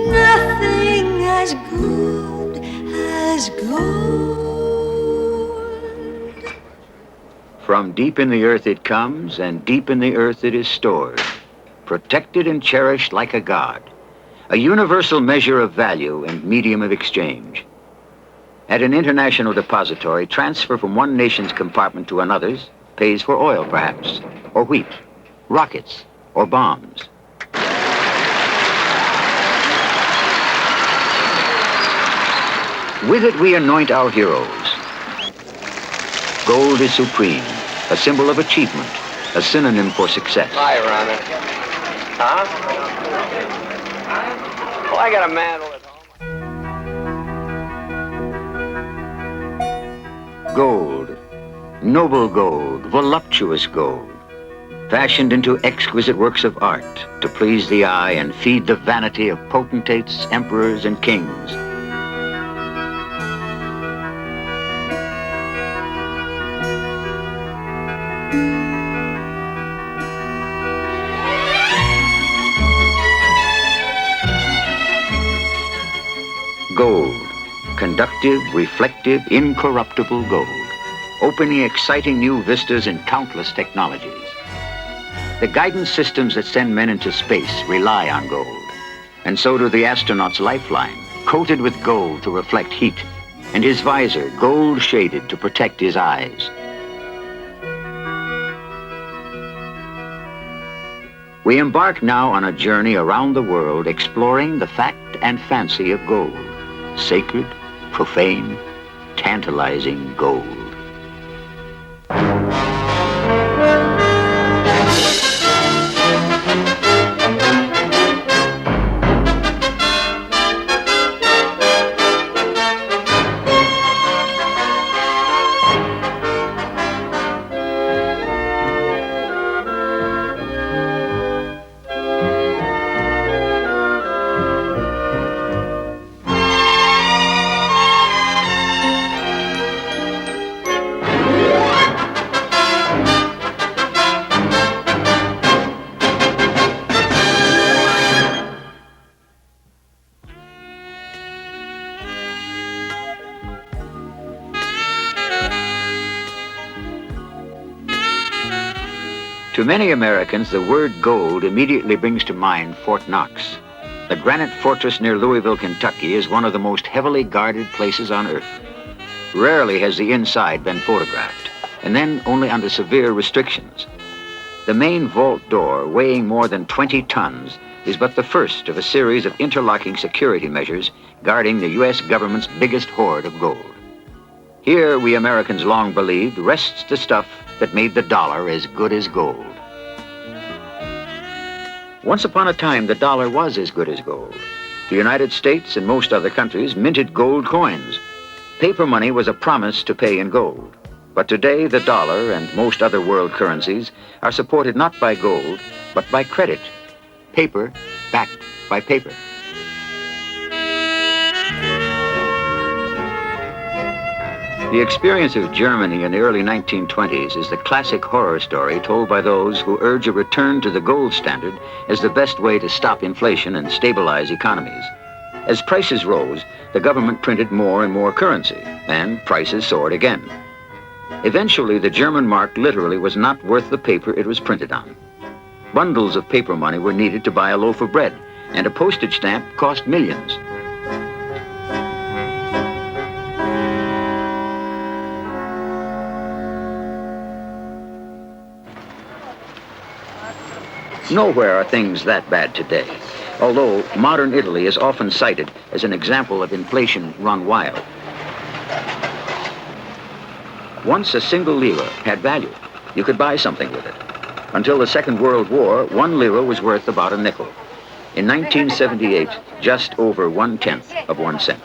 Nothing as good as gold. From deep in the earth it comes, and deep in the earth it is stored, protected and cherished like a god, a universal measure of value and medium of exchange. At an international depository, transfer from one nation's compartment to another's pays for oil, perhaps, or wheat, rockets, or bombs. With it, we anoint our heroes. Gold is supreme, a symbol of achievement, a synonym for success. Hi, Ronnie. Huh? Well, I got a mantle at home. Gold, noble gold, voluptuous gold, fashioned into exquisite works of art to please the eye and feed the vanity of potentates, emperors, and kings. Gold, conductive, reflective, incorruptible gold, opening exciting new vistas in countless technologies. The guidance systems that send men into space rely on gold, and so do the astronaut's lifeline, coated with gold to reflect heat, and his visor gold-shaded to protect his eyes. We embark now on a journey around the world exploring the fact and fancy of gold. Sacred, profane, tantalizing gold. To many Americans, the word gold immediately brings to mind Fort Knox. The granite fortress near Louisville, Kentucky is one of the most heavily guarded places on earth. Rarely has the inside been photographed, and then only under severe restrictions. The main vault door, weighing more than 20 tons, is but the first of a series of interlocking security measures guarding the U.S. government's biggest hoard of gold. Here, we Americans long believed, rests the stuff that made the dollar as good as gold. Once upon a time, the dollar was as good as gold. The United States and most other countries minted gold coins. Paper money was a promise to pay in gold. But today, the dollar and most other world currencies are supported not by gold, but by credit. Paper backed by paper. The experience of Germany in the early 1920s is the classic horror story told by those who urge a return to the gold standard as the best way to stop inflation and stabilize economies. As prices rose, the government printed more and more currency, and prices soared again. Eventually, the German mark literally was not worth the paper it was printed on. Bundles of paper money were needed to buy a loaf of bread, and a postage stamp cost millions. Nowhere are things that bad today, although modern Italy is often cited as an example of inflation run wild. Once a single lira had value. You could buy something with it. Until the Second World War, 1 lira was worth about a nickel. In 1978, just over 1/10 of 1 cent.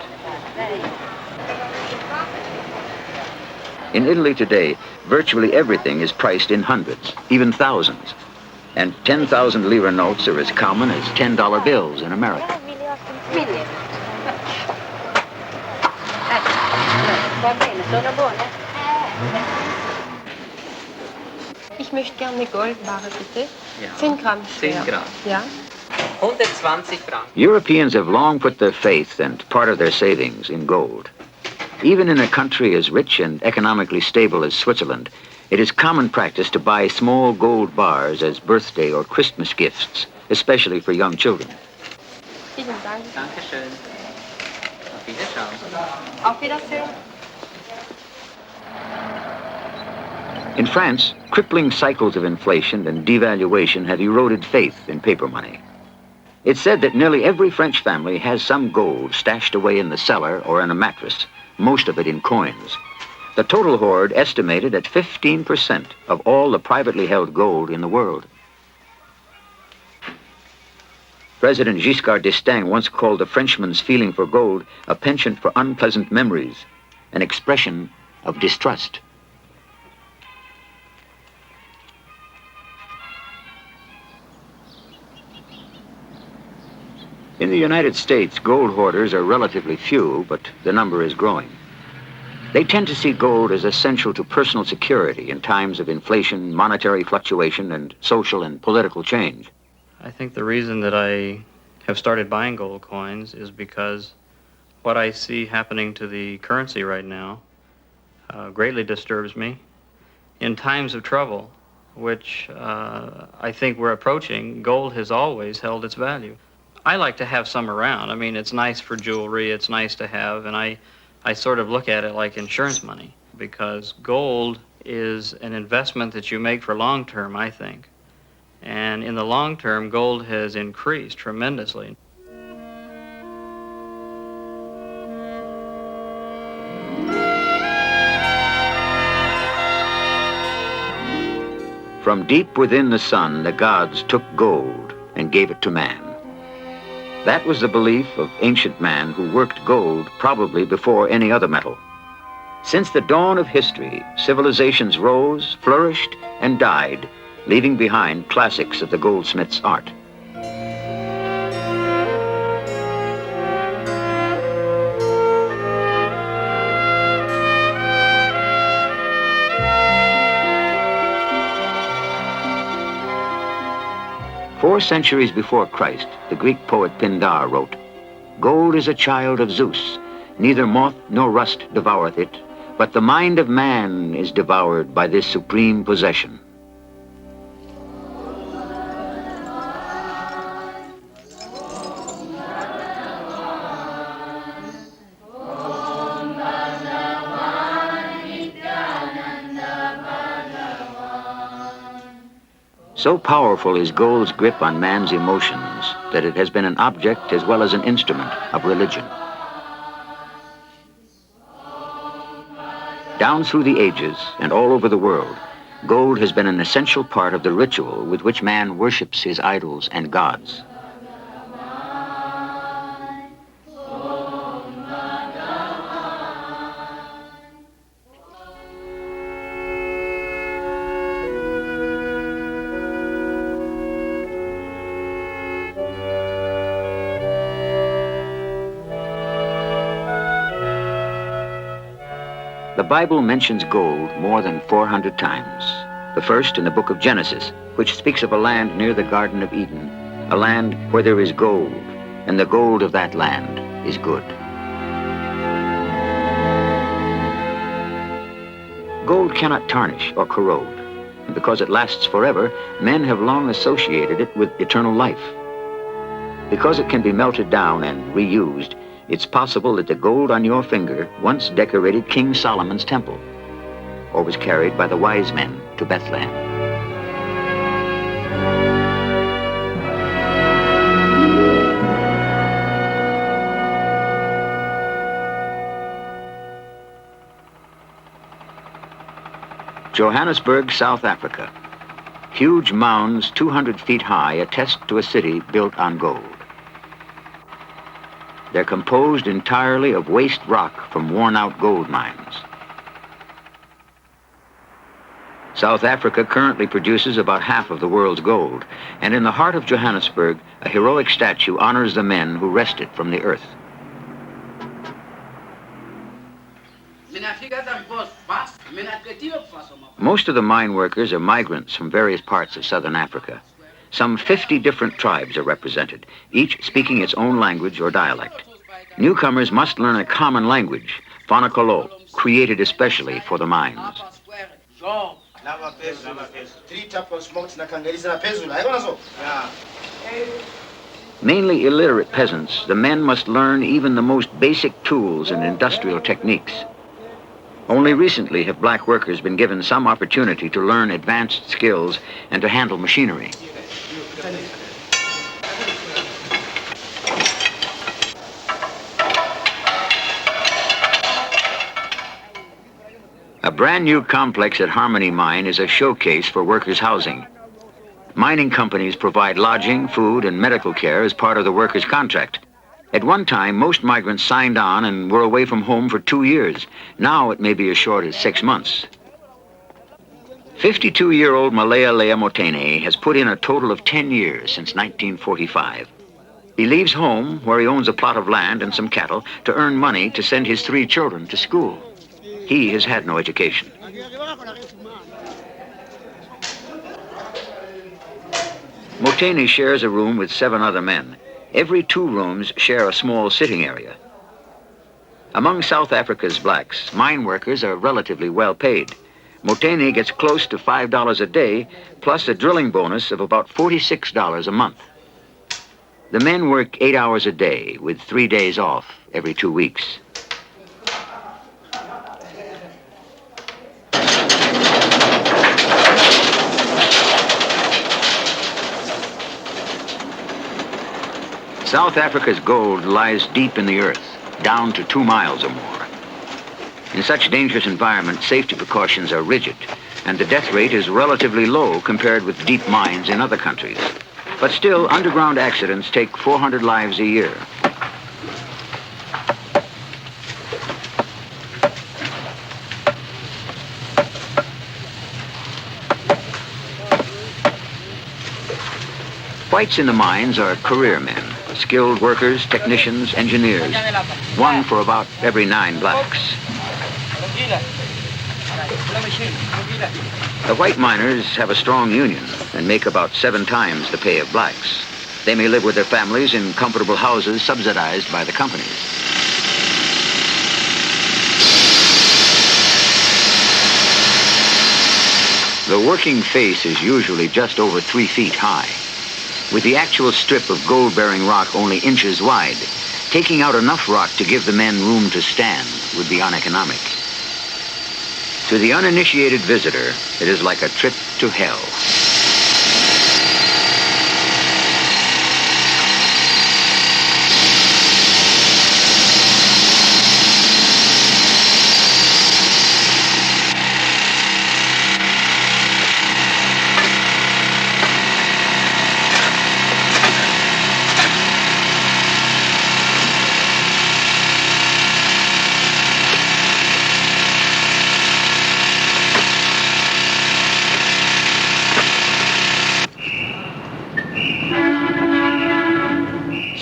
In Italy today, virtually everything is priced in hundreds, even thousands. And 10,000 lira notes are as common as $10 bills in America. Ich möchte gerne eine Goldware, bitte. Ja. 10 Gramm schwer. 10 Gramm. Ja. 120 Franken. Europeans have long put their faith and part of their savings in gold. Even in a country as rich and economically stable as Switzerland, it is common practice to buy small gold bars as birthday or Christmas gifts, especially for young children. Vielen Dank. Dankeschön. Auf Wiedersehen. Auf Wiedersehen. In France, crippling cycles of inflation and devaluation have eroded faith in paper money. It's said that nearly every French family has some gold stashed away in the cellar or in a mattress, most of it in coins. The total hoard estimated at 15% of all the privately held gold in the world. President Giscard d'Estaing once called the Frenchman's feeling for gold a penchant for unpleasant memories, an expression of distrust. In the United States, gold hoarders are relatively few, but the number is growing. They tend to see gold as essential to personal security in times of inflation, monetary fluctuation, and social and political change. I think the reason that I have started buying gold coins is because what I see happening to the currency right now greatly disturbs me. In times of trouble, which I think we're approaching, gold has always held its value. I like to have some around. I mean, it's nice for jewelry, it's nice to have, and I sort of look at it like insurance money, because gold is an investment that you make for long term, I think. And in the long term, gold has increased tremendously. From deep within the sun, the gods took gold and gave it to man. That was the belief of ancient man who worked gold probably before any other metal. Since the dawn of history, civilizations rose, flourished, and died, leaving behind classics of the goldsmith's art. Four centuries before Christ, the Greek poet Pindar wrote, "Gold is a child of Zeus. Neither moth nor rust devoureth it, but the mind of man is devoured by this supreme possession." So powerful is gold's grip on man's emotions that it has been an object as well as an instrument of religion. Down through the ages and all over the world, gold has been an essential part of the ritual with which man worships his idols and gods. The Bible mentions gold more than 400 times. The first in the book of Genesis, which speaks of a land near the Garden of Eden, a land where there is gold, and the gold of that land is good. Gold cannot tarnish or corrode, and because it lasts forever, men have long associated it with eternal life. Because it can be melted down and reused, it's possible that the gold on your finger once decorated King Solomon's temple, or was carried by the wise men to Bethlehem. Johannesburg, South Africa. Huge mounds 200 feet high attest to a city built on gold. They're composed entirely of waste rock from worn-out gold mines. South Africa currently produces about half of the world's gold, and in the heart of Johannesburg, a heroic statue honors the men who wrest it from the earth. Most of the mine workers are migrants from various parts of southern Africa. Some 50 different tribes are represented, each speaking its own language or dialect. Newcomers must learn a common language, Fonokolo, created especially for the mines. Mainly illiterate peasants, the men must learn even the most basic tools and industrial techniques. Only recently have black workers been given some opportunity to learn advanced skills and to handle machinery. A brand new complex at Harmony Mine is a showcase for workers' housing. Mining companies provide lodging, food, and medical care as part of the workers' contract. At one time, most migrants signed on and were away from home for 2 years. Now it may be as short as 6 months. 52-year-old Malaya Lea Motene has put in a total of 10 years since 1945. He leaves home, where he owns a plot of land and some cattle, to earn money to send his 3 children to school. He has had no education. Motene shares a room with 7 other men. Every 2 rooms share a small sitting area. Among South Africa's blacks, mine workers are relatively well paid. Motene gets close to $5 a day, plus a drilling bonus of about $46 a month. The men work 8 hours a day, with 3 days off every 2 weeks. South Africa's gold lies deep in the earth, down to 2 miles or more. In such dangerous environments, safety precautions are rigid, and the death rate is relatively low compared with deep mines in other countries. But still, underground accidents take 400 lives a year. Whites in the mines are career men, skilled workers, technicians, engineers, 1 for about every 9 blacks. The white miners have a strong union and make about 7 times the pay of blacks. They may live with their families in comfortable houses subsidized by the companies. The working face is usually just over 3 feet high, with the actual strip of gold-bearing rock only inches wide. Taking out enough rock to give the men room to stand would be uneconomic. To the uninitiated visitor, it is like a trip to hell.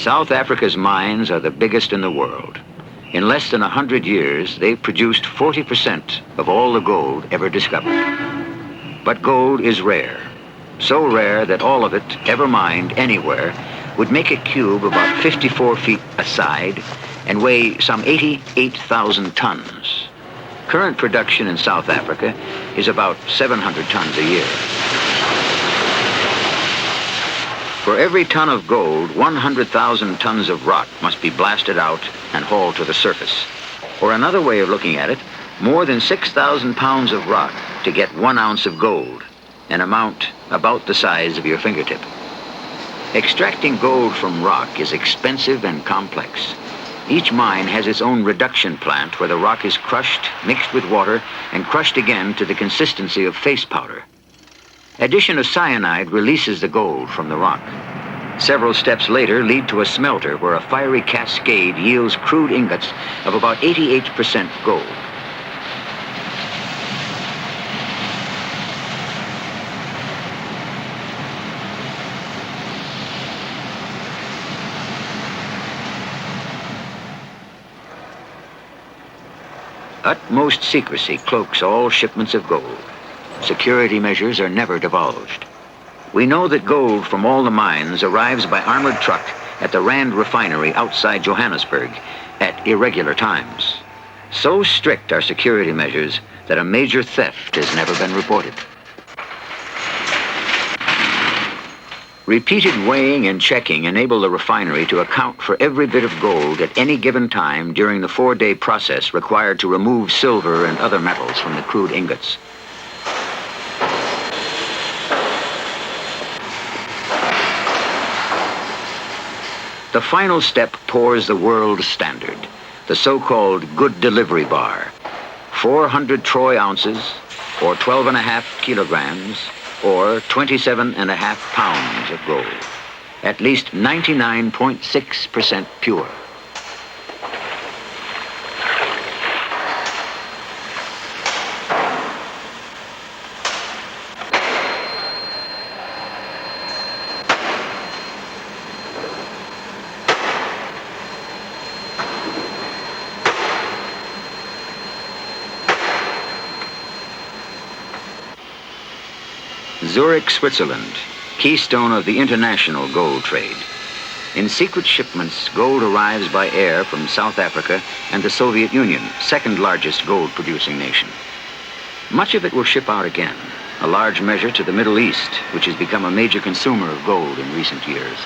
South Africa's mines are the biggest in the world. In less than 100 years, they've produced 40% of all the gold ever discovered. But gold is rare. So rare that all of it, ever mined anywhere, would make a cube about 54 feet a side and weigh some 88,000 tons. Current production in South Africa is about 700 tons a year. For every ton of gold, 100,000 tons of rock must be blasted out and hauled to the surface. Or another way of looking at it, more than 6,000 pounds of rock to get 1 ounce of gold, an amount about the size of your fingertip. Extracting gold from rock is expensive and complex. Each mine has its own reduction plant where the rock is crushed, mixed with water, and crushed again to the consistency of face powder. Addition of cyanide releases the gold from the rock. Several steps later lead to a smelter where a fiery cascade yields crude ingots of about 88% gold. Utmost secrecy cloaks all shipments of gold. Security measures are never divulged. We know that gold from all the mines arrives by armored truck at the Rand refinery outside Johannesburg at irregular times. So strict are security measures that a major theft has never been reported. Repeated weighing and checking enable the refinery to account for every bit of gold at any given time during the 4-day process required to remove silver and other metals from the crude ingots. The final step pours the world standard, the so-called good delivery bar. 400 troy ounces, or 12.5 kilograms, or 27.5 pounds of gold. At least 99.6% pure. Zurich, Switzerland, keystone of the international gold trade. In secret shipments, gold arrives by air from South Africa and the Soviet Union, second largest gold-producing nation. Much of it will ship out again, a large measure to the Middle East, which has become a major consumer of gold in recent years.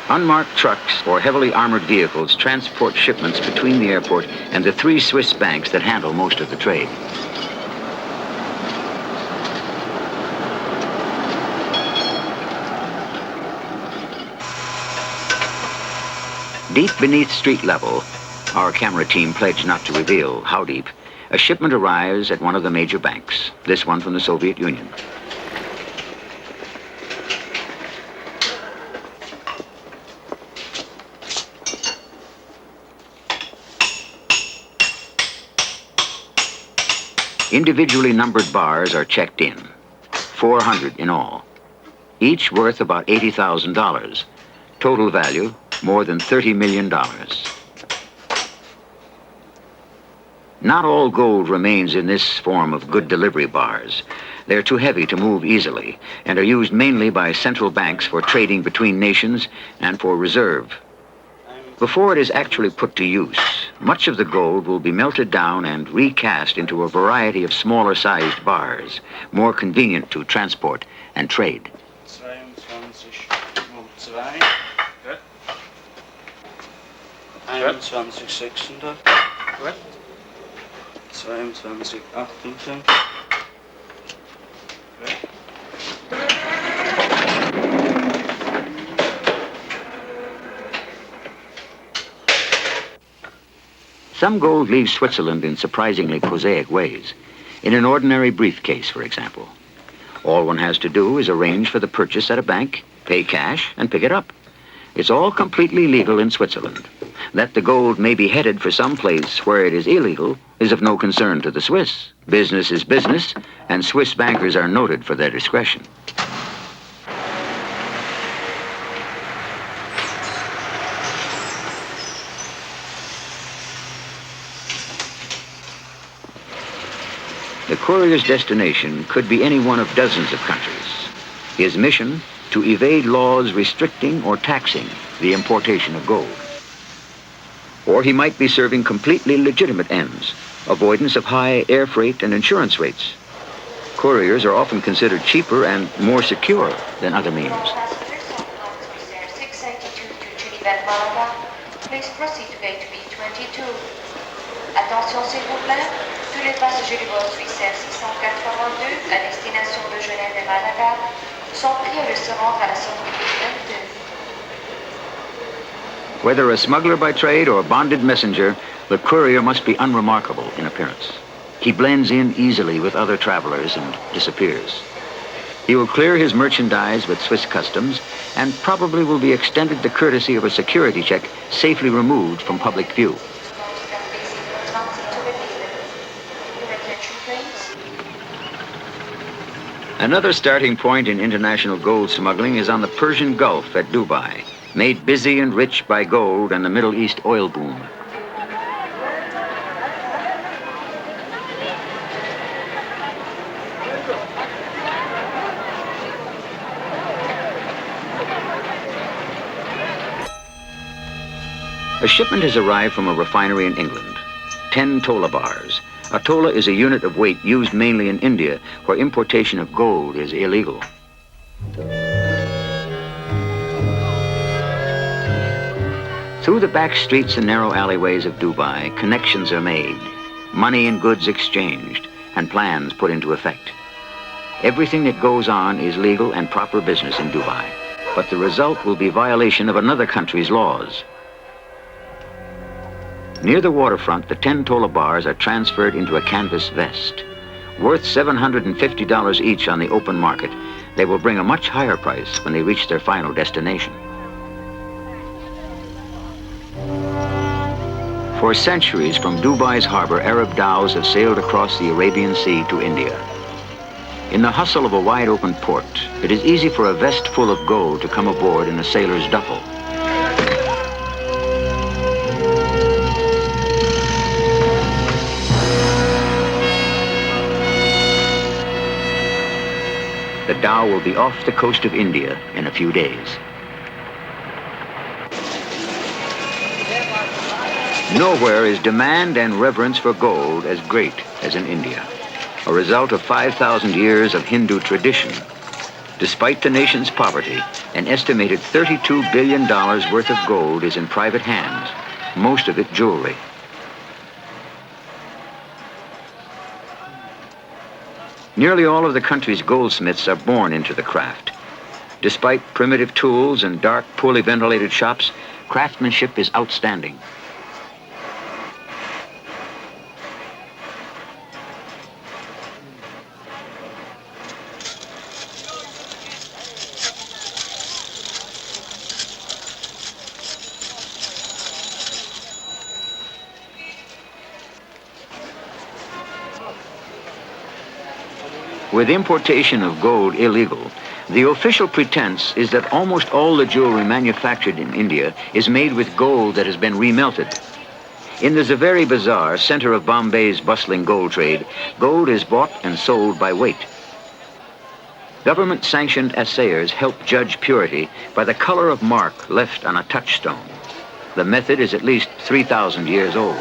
Unmarked trucks or heavily armored vehicles transport shipments between the airport and the 3 Swiss banks that handle most of the trade. Deep beneath street level, our camera team pledged not to reveal how deep, a shipment arrives at one of the major banks, this one from the Soviet Union. Individually numbered bars are checked in, 400 in all, each worth about $80,000. Total value, more than $30 million. Not all gold remains in this form of good delivery bars. They're too heavy to move easily and are used mainly by central banks for trading between nations and for reserve. Before it is actually put to use, much of the gold will be melted down and recast into a variety of smaller-sized bars, more convenient to transport and trade. 21,600. Gut. 22,800. Some gold leaves Switzerland in surprisingly prosaic ways. In an ordinary briefcase, for example. All one has to do is arrange for the purchase at a bank, pay cash, and pick it up. It's all completely legal in Switzerland. That the gold may be headed for some place where it is illegal is of no concern to the Swiss. Business is business, and Swiss bankers are noted for their discretion. The courier's destination could be any one of dozens of countries. His mission, to evade laws restricting or taxing the importation of gold. Or he might be serving completely legitimate ends, avoidance of high air freight and insurance rates. Couriers are often considered cheaper and more secure than other means. Please proceed to gate B22. Attention s'il vous plaît, tous les passagers du vol Swissair 682 à destination de Genève et Malaga sont priés de se rendre à la sortie gate 22. Whether a smuggler by trade or bonded messenger, the courier must be unremarkable in appearance. He blends in easily with other travelers and disappears. He will clear his merchandise with Swiss customs and probably will be extended the courtesy of a security check safely removed from public view. Another starting point in international gold smuggling is on the Persian Gulf at Dubai, made busy and rich by gold and the Middle East oil boom. A shipment has arrived from a refinery in England. 10 tola bars. A tola is a unit of weight used mainly in India, where importation of gold is illegal. Through the back streets and narrow alleyways of Dubai, connections are made, money and goods exchanged, and plans put into effect. Everything that goes on is legal and proper business in Dubai, but the result will be violation of another country's laws. Near the waterfront, the 10 tola bars are transferred into a canvas vest. Worth $750 each on the open market, they will bring a much higher price when they reach their final destination. For centuries, from Dubai's harbor, Arab dhows have sailed across the Arabian Sea to India. In the hustle of a wide-open port, it is easy for a vest full of gold to come aboard in a sailor's duffel. The dhow will be off the coast of India in a few days. Nowhere is demand and reverence for gold as great as in India, a result of 5,000 years of Hindu tradition. Despite the nation's poverty, an estimated $32 billion worth of gold is in private hands, most of it jewelry. Nearly all of the country's goldsmiths are born into the craft. Despite primitive tools and dark, poorly ventilated shops, craftsmanship is outstanding. With importation of gold illegal, the official pretense is that almost all the jewelry manufactured in India is made with gold that has been remelted. In the Zaveri Bazaar, center of Bombay's bustling gold trade, gold is bought and sold by weight. Government-sanctioned assayers help judge purity by the color of mark left on a touchstone. The method is at least 3,000 years old.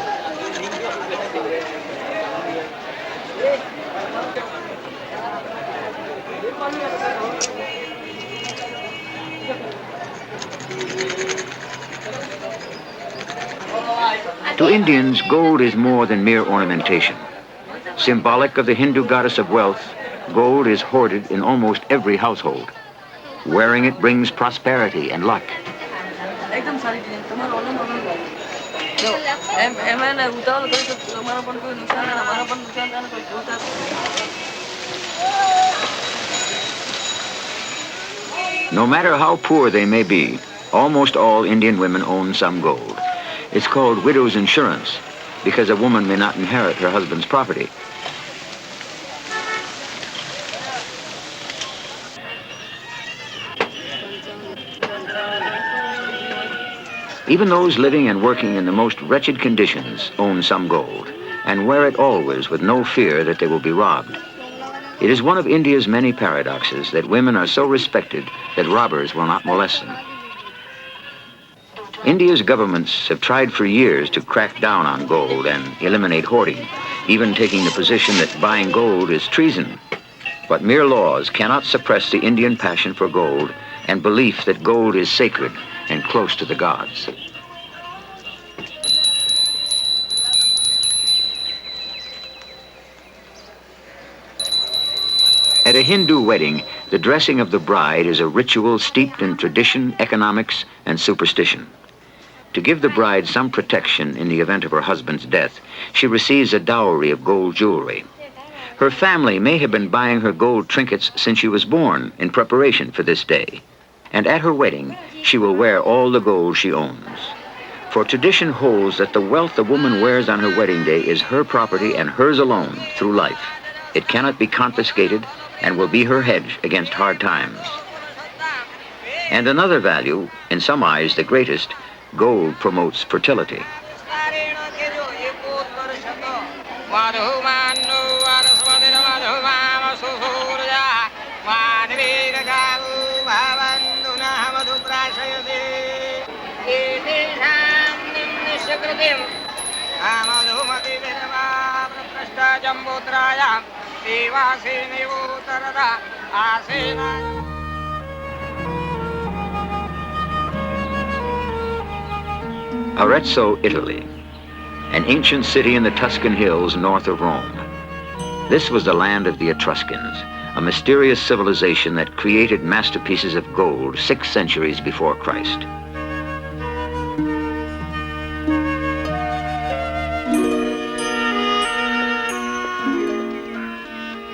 To Indians, gold is more than mere ornamentation. Symbolic of the Hindu goddess of wealth, gold is hoarded in almost every household. Wearing it brings prosperity and luck. No matter how poor they may be, almost all Indian women own some gold. It's called widow's insurance because a woman may not inherit her husband's property. Even those living and working in the most wretched conditions own some gold and wear it always with no fear that they will be robbed. It is one of India's many paradoxes that women are so respected that robbers will not molest them. India's governments have tried for years to crack down on gold and eliminate hoarding, even taking the position that buying gold is treason. But mere laws cannot suppress the Indian passion for gold and belief that gold is sacred and close to the gods. At a Hindu wedding, the dressing of the bride is a ritual steeped in tradition, economics, and superstition. To give the bride some protection in the event of her husband's death, she receives a dowry of gold jewelry. Her family may have been buying her gold trinkets since she was born in preparation for this day. And at her wedding, she will wear all the gold she owns. For tradition holds that the wealth a woman wears on her wedding day is her property and hers alone through life. It cannot be confiscated and will be her hedge against hard times. And another value, in some eyes the greatest, gold promotes fertility. Arezzo, Italy, an ancient city in the Tuscan hills north of Rome. This was the land of the Etruscans, a mysterious civilization that created masterpieces of gold 6 centuries before Christ.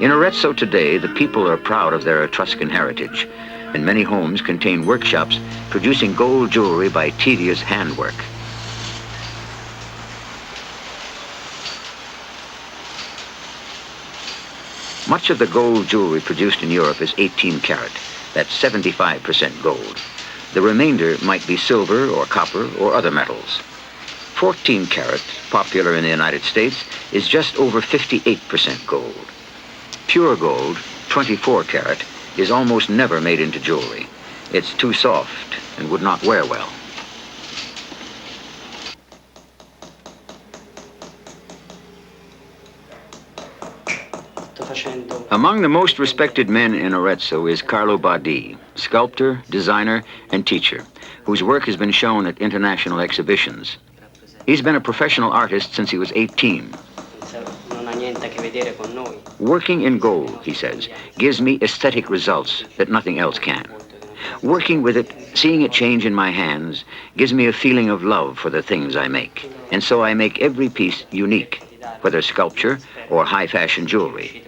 In Arezzo today, the people are proud of their Etruscan heritage, and many homes contain workshops producing gold jewelry by tedious handwork. Much of the gold jewelry produced in Europe is 18 karat. That's 75% gold. The remainder might be silver or copper or other metals. 14 karat, popular in the United States, is just over 58% gold. Pure gold, 24 karat, is almost never made into jewelry. It's too soft and would not wear well. Among the most respected men in Arezzo is Carlo Badi, sculptor, designer, and teacher, whose work has been shown at international exhibitions. He's been a professional artist since he was 18. Working in gold, he says, gives me aesthetic results that nothing else can. Working with it, seeing it change in my hands, gives me a feeling of love for the things I make. And so I make every piece unique, whether sculpture or high-fashion jewelry.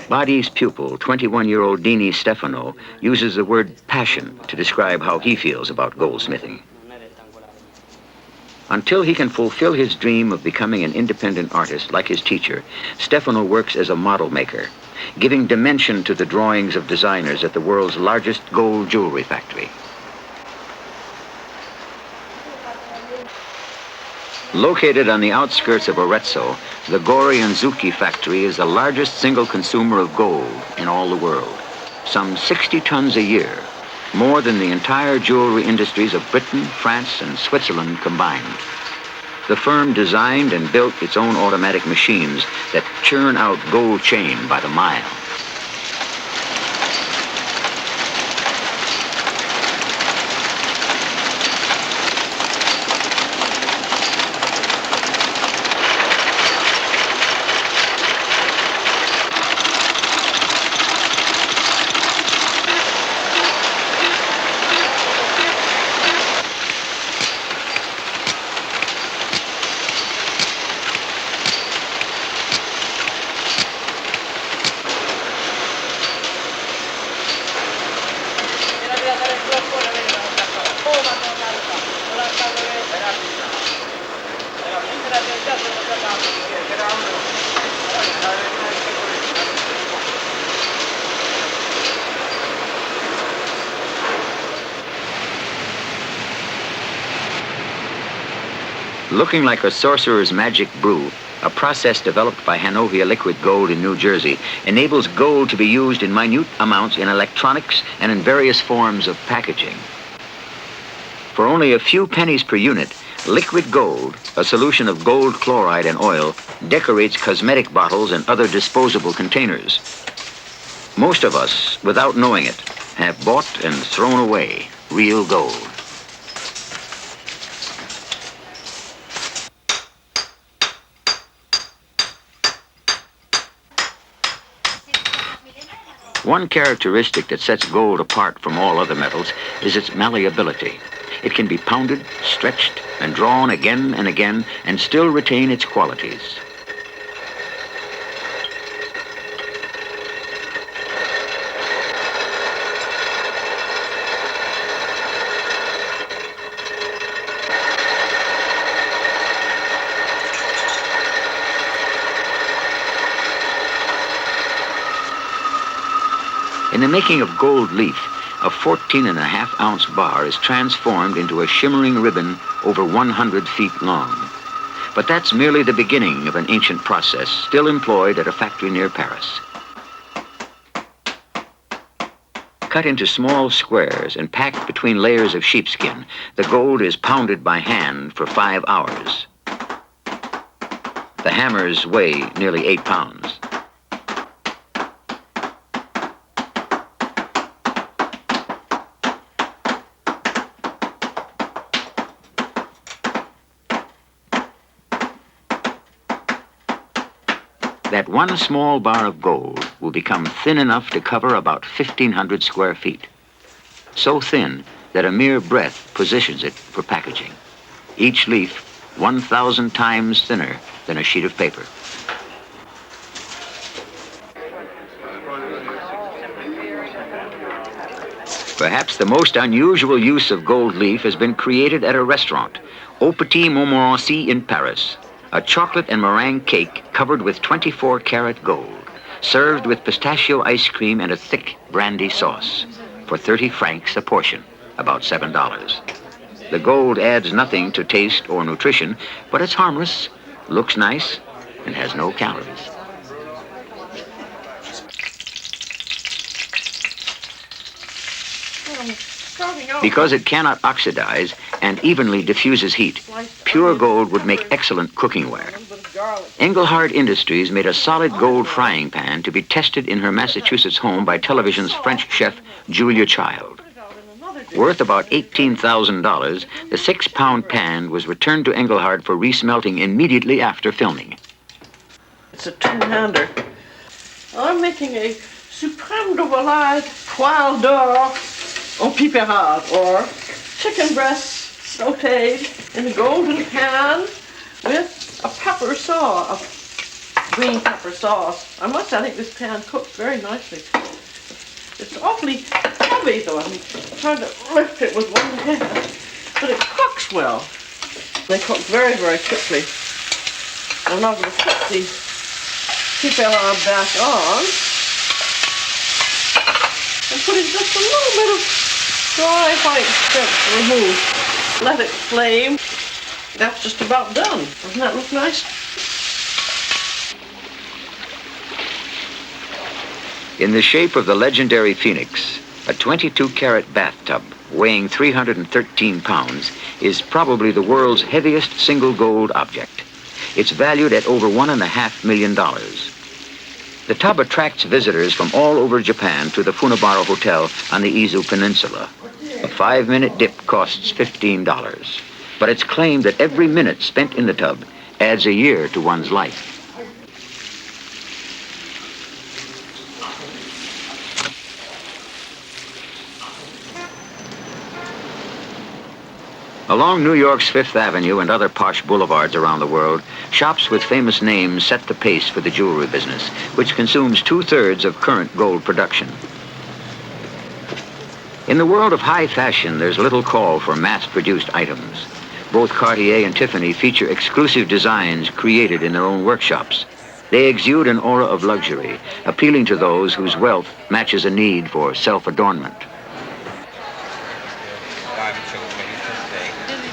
Badi's pupil, 21-year-old Dini Stefano, uses the word passion to describe how he feels about goldsmithing. Until he can fulfill his dream of becoming an independent artist like his teacher, Stefano works as a model maker, giving dimension to the drawings of designers at the world's largest gold jewelry factory. Located on the outskirts of Arezzo, the Gori and Zucchi factory is the largest single consumer of gold in all the world. Some 60 tons a year, more than the entire jewelry industries of Britain, France, and Switzerland combined. The firm designed and built its own automatic machines that churn out gold chain by the mile. Looking like a sorcerer's magic brew, a process developed by Hanovia Liquid Gold in New Jersey enables gold to be used in minute amounts in electronics and in various forms of packaging. For only a few pennies per unit, liquid gold, a solution of gold chloride and oil, decorates cosmetic bottles and other disposable containers. Most of us, without knowing it, have bought and thrown away real gold. One characteristic that sets gold apart from all other metals is its malleability. It can be pounded, stretched, and drawn again and again and still retain its qualities. In the making of gold leaf, a 14.5-ounce bar is transformed into a shimmering ribbon over 100 feet long. But that's merely the beginning of an ancient process still employed at a factory near Paris. Cut into small squares and packed between layers of sheepskin, the gold is pounded by hand for 5 hours. The hammers weigh nearly 8 pounds. That one small bar of gold will become thin enough to cover about 1,500 square feet. So thin that a mere breath positions it for packaging. Each leaf 1,000 times thinner than a sheet of paper. Perhaps the most unusual use of gold leaf has been created at a restaurant, Au Petit Montmorency in Paris. A chocolate and meringue cake covered with 24-karat gold, served with pistachio ice cream and a thick brandy sauce, for 30 francs a portion, about $7. The gold adds nothing to taste or nutrition, but it's harmless, looks nice, and has no calories. Because it cannot oxidize and evenly diffuses heat, pure gold would make excellent cooking ware. Engelhard Industries made a solid gold frying pan to be tested in her Massachusetts home by television's French chef, Julia Child. Worth about $18,000, the 6-pound pan was returned to Engelhard for resmelting immediately after filming. It's a two-hander. I'm making a supreme de volaille poil d'or en piperade, or chicken breast sautéed in a golden pan with a pepper sauce, a green pepper sauce. I think this pan cooks very nicely. It's awfully heavy though. I'm trying to lift it with one hand, but it cooks well. They cook very, very quickly. I'm now going to put the piperade back on and put in just a little bit of dry white strips removed. Let it flame. That's just about done. Doesn't that look nice? In the shape of the legendary Phoenix, a 22-karat bathtub weighing 313 pounds is probably the world's heaviest single gold object. It's valued at over $1.5 million. The tub attracts visitors from all over Japan to the Funabara Hotel on the Izu Peninsula. A 5-minute dip costs $15, but it's claimed that every minute spent in the tub adds a year to one's life. Along New York's Fifth Avenue and other posh boulevards around the world, shops with famous names set the pace for the jewelry business, which consumes 2/3 of current gold production. In the world of high fashion, there's little call for mass-produced items. Both Cartier and Tiffany feature exclusive designs created in their own workshops. They exude an aura of luxury, appealing to those whose wealth matches a need for self-adornment.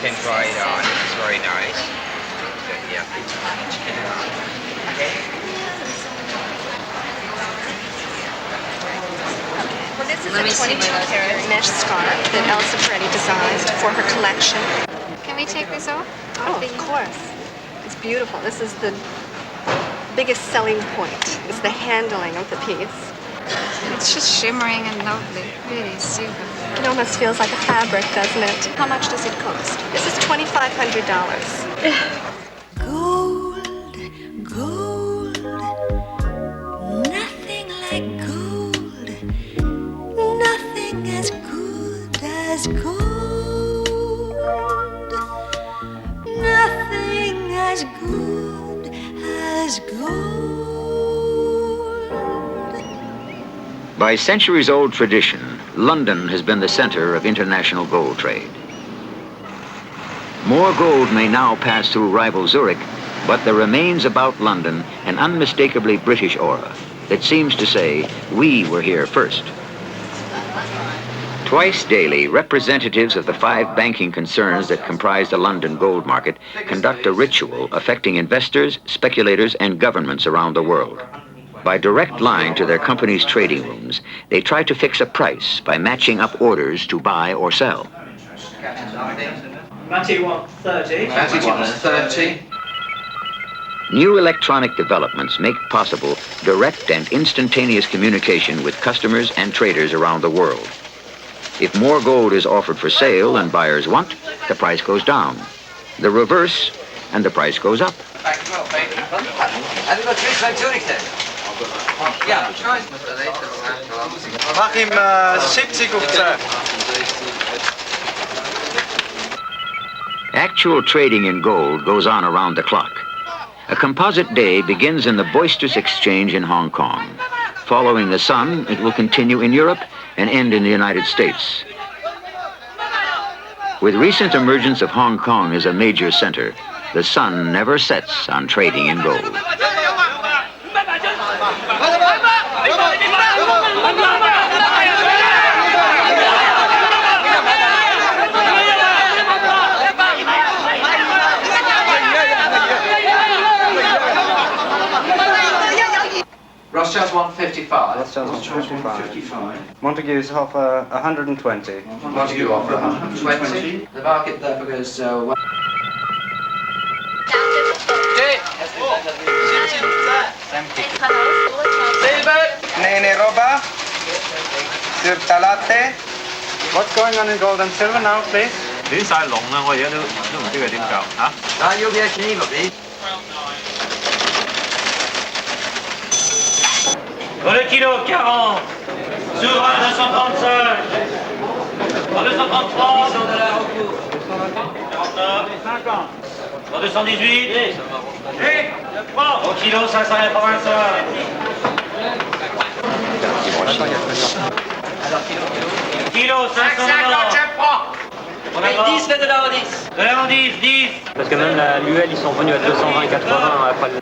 You can try it on. It's very nice. Yeah. Well, this is a 22-karat mesh scarf that Elsa Peretti designed for her collection. Can we take this off? Oh, of course. It's beautiful. This is the biggest selling point. It's the handling of the piece. It's just shimmering and lovely. Really super. It almost feels like a fabric, doesn't it? How much does it cost? This is $2,500. Gold, gold, nothing like gold, nothing as good as gold, nothing as good as gold. By centuries-old tradition, London has been the center of international gold trade. More gold may now pass through rival Zurich, but there remains about London an unmistakably British aura that seems to say, we were here first. Twice daily, representatives of the 5 banking concerns that comprise the London gold market conduct a ritual affecting investors, speculators, and governments around the world. By direct line to their company's trading rooms, they try to fix a price by matching up orders to buy or sell. Matty wants 30. Matty wants 30. New electronic developments make possible direct and instantaneous communication with customers and traders around the world. If more gold is offered for sale than buyers want, the price goes down. The reverse, and the price goes up. Mach ihm 70 auf 10. Actual trading in gold goes on around the clock. A composite day begins in the boisterous exchange in Hong Kong. Following the sun, it will continue in Europe and end in the United States. With recent emergence of Hong Kong as a major center, the sun never sets on trading in gold. Rothschild's 155. Rothschild's 155. Montague's offer 120. Montague offer 120. The market therefore goes... Nene roba. Sur talate. What's going on in gold and silver now, please? 亂晒龍啦！我而家都唔知佢點搞嚇。要幾多錢呢個俾？ Pour le kilo 40, sur à 235, pour 233, 49, pour 218, au kilo 585. Kilo 590. On a 10, faites de la 10. De la 10, 10. Parce que même l'UL, ils sont venus à 220,80 après le...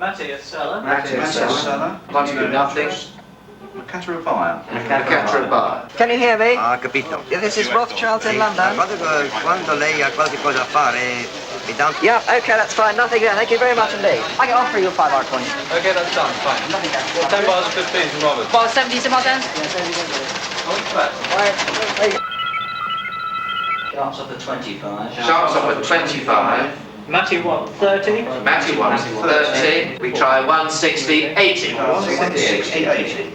Matty, a seller. Matty, a seller. Montague, nothing. Macata a buyer. Macata, a buyer. Can you hear me? Ah, capito. Yeah, this is Rothschild in London. Quando lei ha qualche cosa da fare, mi dà... Yeah, okay, that's fine. Nothing there. Thank you very much indeed. I can offer you a 5 coin. Okay, that's done. Fine. Nothing there. 10 bars of 15 from Robert. Bar 70, c'est Martin. Sharps offer 25. Sharps offer 25. Matty wants 30. Matty wants 30. We try 160, 80. 160, 80.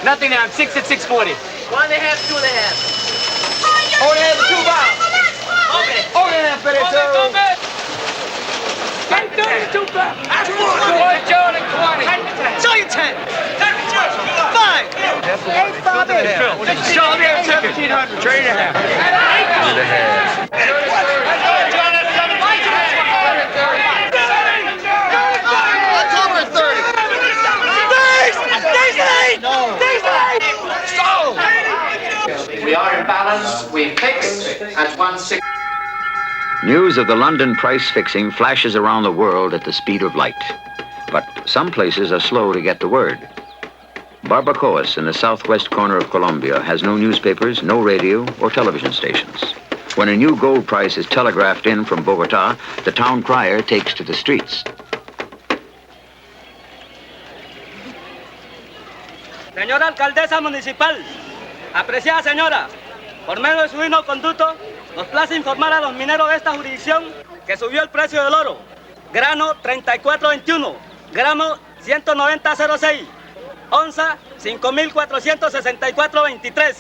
Nothing now, I'm 6 at 640. 1.5, 2.5. Only have 2 bars. Okay. Only have for it, so... 10, 2 bars. That's 20. Show you 10. 5. 8, 5, 8. Show me a 1,500. Trade a half. 8. We are in balance. We fixed at 160. News of the London price fixing flashes around the world at the speed of light. But some places are slow to get the word. Barbacoas in the southwest corner of Colombia has no newspapers, no radio or television stations. When a new gold price is telegraphed in from Bogota, the town crier takes to the streets. Señora alcaldesa municipal, apreciada señora, por medio de su himno conducto, nos place informar a los mineros de esta jurisdicción que subió el precio del oro. Grano 34.21, gramo 190.06, onza 5.464.23.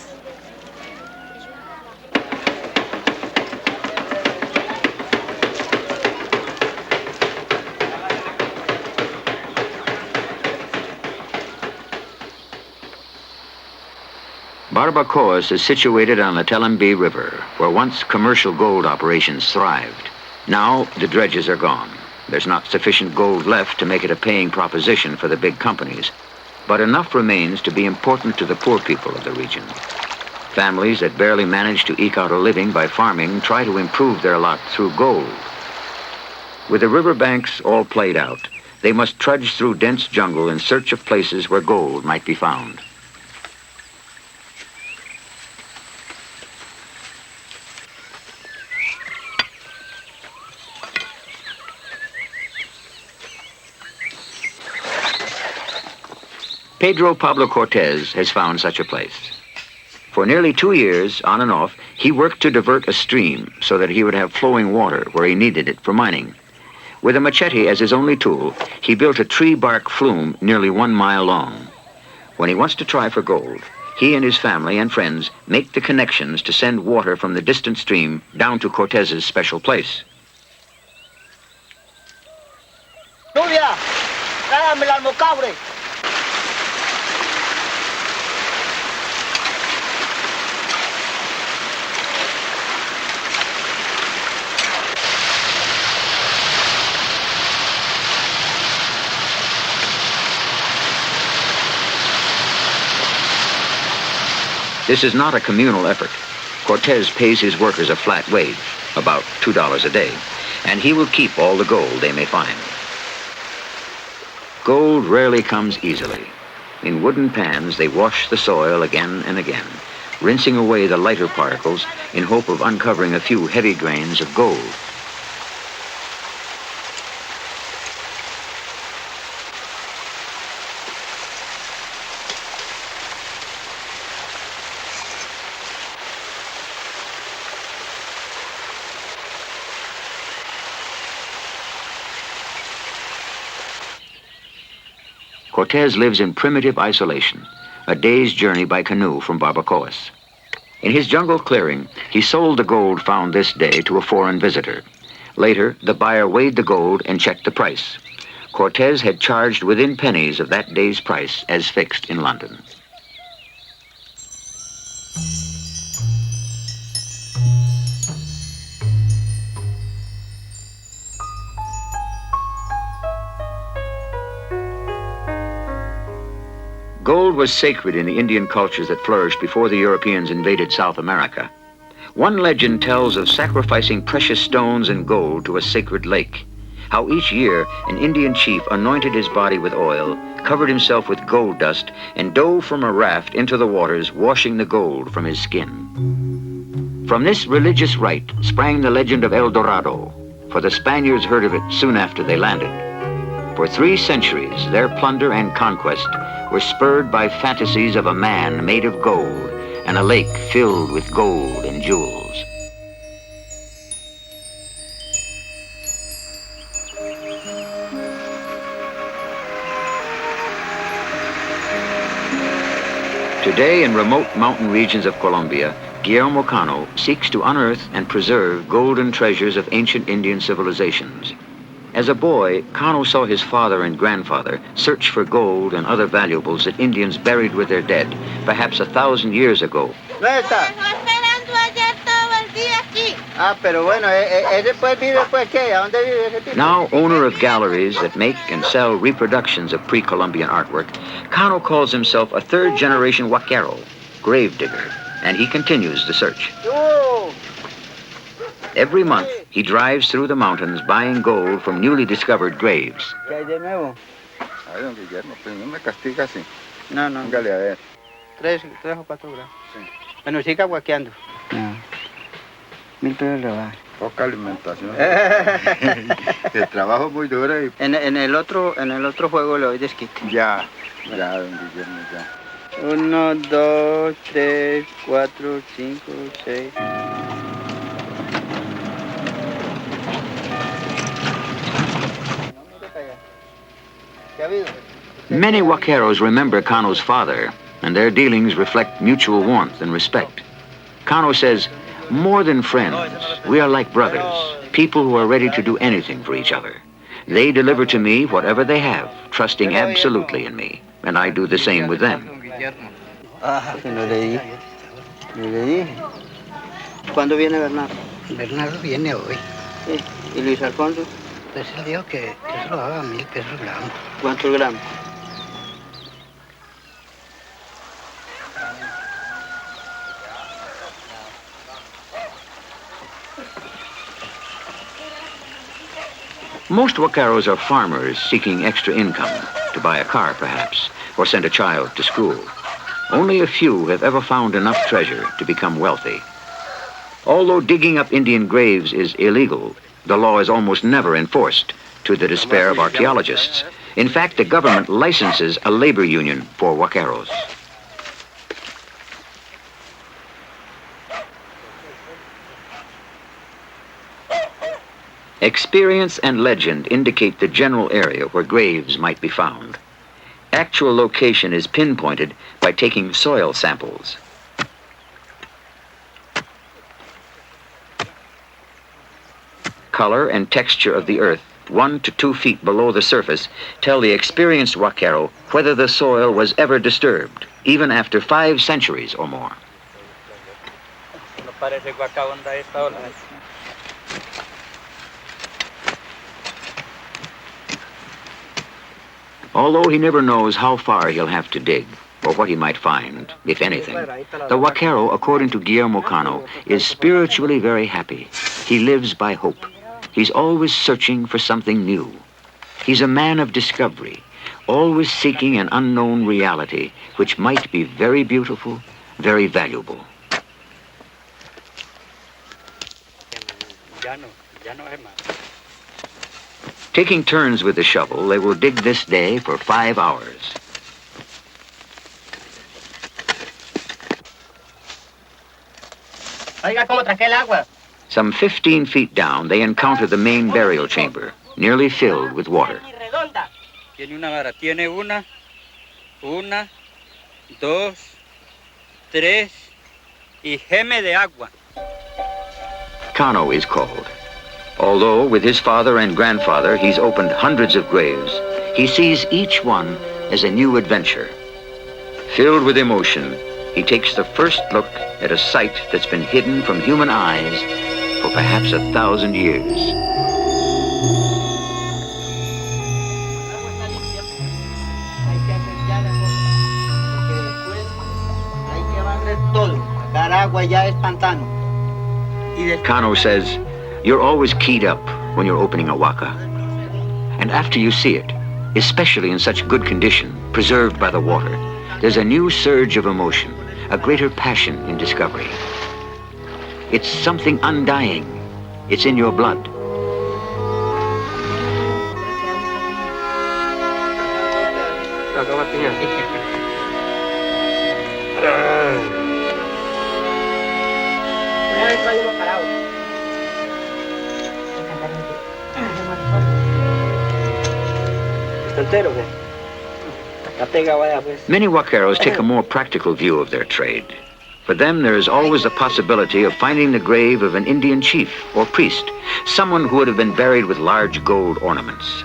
Barbacoas is situated on the Telembi River, where once commercial gold operations thrived. Now the dredges are gone. There's not sufficient gold left to make it a paying proposition for the big companies, but enough remains to be important to the poor people of the region. Families that barely manage to eke out a living by farming try to improve their lot through gold. With the riverbanks all played out, they must trudge through dense jungle in search of places where gold might be found. Pedro Pablo Cortez has found such a place. For nearly 2 years, on and off, he worked to divert a stream so that he would have flowing water where he needed it for mining. With a machete as his only tool, he built a tree bark flume nearly 1 mile long. When he wants to try for gold, he and his family and friends make the connections to send water from the distant stream down to Cortez's special place. Julia, tráigame el almocabre. This is not a communal effort. Cortez pays his workers a flat wage, about $2 a day, and he will keep all the gold they may find. Gold rarely comes easily. In wooden pans, they wash the soil again and again, rinsing away the lighter particles in hope of uncovering a few heavy grains of gold. Cortez lives in primitive isolation, a day's journey by canoe from Barbacoas. In his jungle clearing, he sold the gold found this day to a foreign visitor. Later, the buyer weighed the gold and checked the price. Cortez had charged within pennies of that day's price as fixed in London. Gold was sacred in the Indian cultures that flourished before the Europeans invaded South America. One legend tells of sacrificing precious stones and gold to a sacred lake, how each year an Indian chief anointed his body with oil, covered himself with gold dust, and dove from a raft into the waters, washing the gold from his skin. From this religious rite sprang the legend of El Dorado, for the Spaniards heard of it soon after they landed. For 3 centuries, their plunder and conquest were spurred by fantasies of a man made of gold and a lake filled with gold and jewels. Today, in remote mountain regions of Colombia, Guillermo Cano seeks to unearth and preserve golden treasures of ancient Indian civilizations. As a boy, Cano saw his father and grandfather search for gold and other valuables that Indians buried with their dead, perhaps 1,000 years ago. Now owner of galleries that make and sell reproductions of pre-Columbian artwork, Cano calls himself a 3rd-generation Huaquero, gravedigger, and he continues the search. Every month, he drives through the mountains buying gold from newly discovered graves. No. 3 o 4 gramos. Bueno, siga guaqueando. 1,000 pesos le va. Poca alimentación. El trabajo es muy duro. Y... En el otro juego le doy desquite. Ya, don Guillermo, ya. 1, 2, 3, 4, 5, 6. Many Huaqueros remember Cano's father, and their dealings reflect mutual warmth and respect. Cano says, more than friends, we are like brothers, people who are ready to do anything for each other. They deliver to me whatever they have, trusting absolutely in me, and I do the same with them. ¿Cuándo viene Bernardo? Bernardo viene hoy. Sí. ¿Y Luis Alfonso? Pues él dijo que se lo daba 1,000 pesos el gramo. ¿Cuántos gramos? Most Huacaros are farmers seeking extra income, to buy a car perhaps, or send a child to school. Only a few have ever found enough treasure to become wealthy. Although digging up Indian graves is illegal, the law is almost never enforced, to the despair of archaeologists. In fact, the government licenses a labor union for Huacaros. Experience and legend indicate the general area where graves might be found. Actual location is pinpointed by taking soil samples. Color and texture of the earth, 1 to 2 feet below the surface, tell the experienced Huacaro whether the soil was ever disturbed, even after 5 centuries or more. Although he never knows how far he'll have to dig, or what he might find, if anything, the Huacaro, according to Guillermo Cano, is spiritually very happy. He lives by hope. He's always searching for something new. He's a man of discovery, always seeking an unknown reality, which might be very beautiful, very valuable. Taking turns with the shovel, they will dig this day for 5 hours. Some 15 feet down, they encounter the main burial chamber, nearly filled with water. Cano is called. Although with his father and grandfather he's opened hundreds of graves, he sees each one as a new adventure. Filled with emotion, he takes the first look at a site that's been hidden from human eyes for perhaps 1,000 years. Cano says, you're always keyed up when you're opening a waka. And after you see it, especially in such good condition, preserved by the water, there's a new surge of emotion, a greater passion in discovery. It's something undying. It's in your blood. Many Huacaros take a more practical view of their trade. For them, there is always the possibility of finding the grave of an Indian chief or priest, someone who would have been buried with large gold ornaments.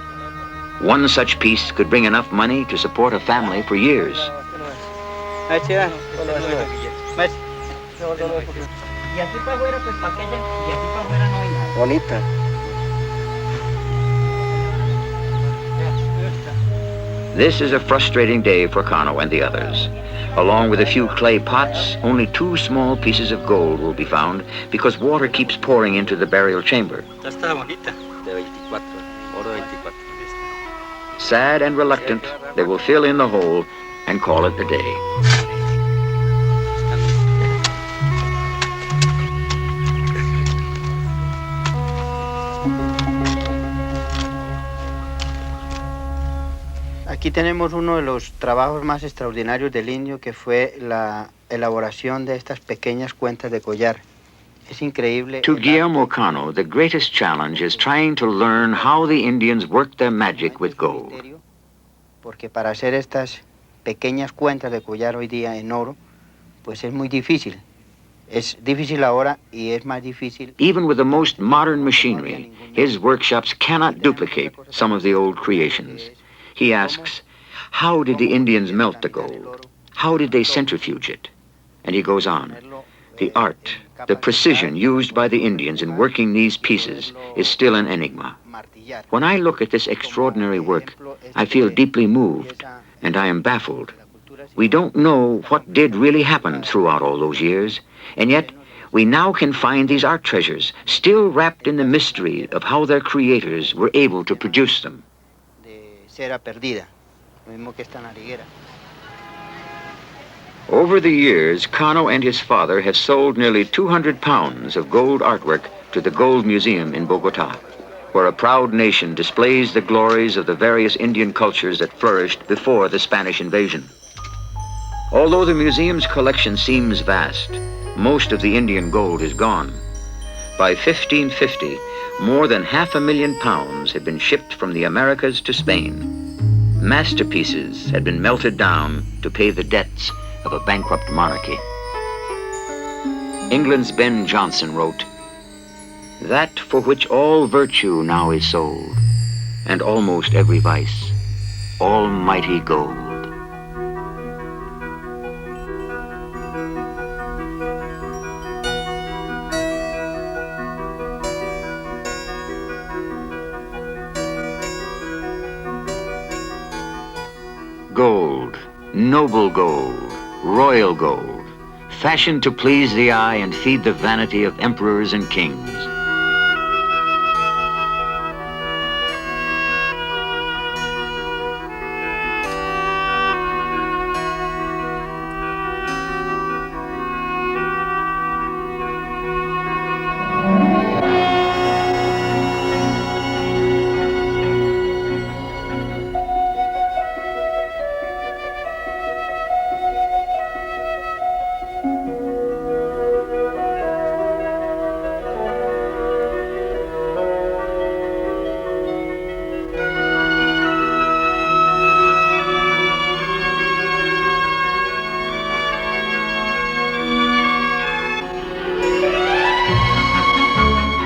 One such piece could bring enough money to support a family for years. This is a frustrating day for Cano and the others. Along with a few clay pots, only 2 small pieces of gold will be found because water keeps pouring into the burial chamber. Sad and reluctant, they will fill in the hole and call it a day. Aquí tenemos uno de los trabajos más extraordinarios del indio, que fue la elaboración de estas pequeñas cuentas de collar. Es increíble. To Guillermo Cano, the greatest challenge is trying to learn how the Indians worked their magic with gold. Porque para hacer estas pequeñas cuentas de collar hoy día en oro, pues es muy difícil. Es difícil ahora y es más difícil. Even with the most modern machinery, his workshops cannot duplicate some of the old creations. He asks, how did the Indians melt the gold? How did they centrifuge it? And he goes on. The art, the precision used by the Indians in working these pieces is still an enigma. When I look at this extraordinary work, I feel deeply moved, and I am baffled. We don't know what did really happen throughout all those years, and yet we now can find these art treasures, still wrapped in the mystery of how their creators were able to produce them. Cera perdida, lo mismo que esta nariguera. Over the years, Cano and his father have sold nearly 200 pounds of gold artwork to the Gold Museum in Bogota, where a proud nation displays the glories of the various Indian cultures that flourished before the Spanish invasion. Although the museum's collection seems vast, most of the Indian gold is gone. By 1550, more than 500,000 pounds had been shipped from the Americas to Spain. Masterpieces had been melted down to pay the debts of a bankrupt monarchy. England's Ben Jonson wrote, "That for which all virtue now is sold, and almost every vice, almighty gold." Gold, noble gold, royal gold, fashioned to please the eye and feed the vanity of emperors and kings.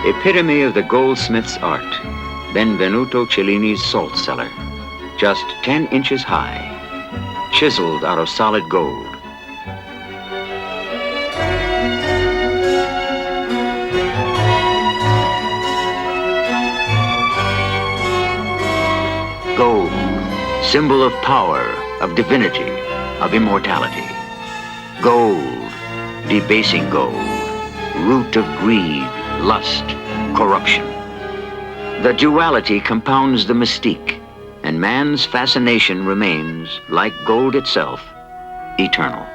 Epitome of the goldsmith's art, Benvenuto Cellini's salt cellar, just 10 inches high, chiseled out of solid gold. Gold, symbol of power, of divinity, of immortality. Gold, debasing gold, root of greed, lust, corruption. The duality compounds the mystique, and man's fascination remains, like gold itself, eternal.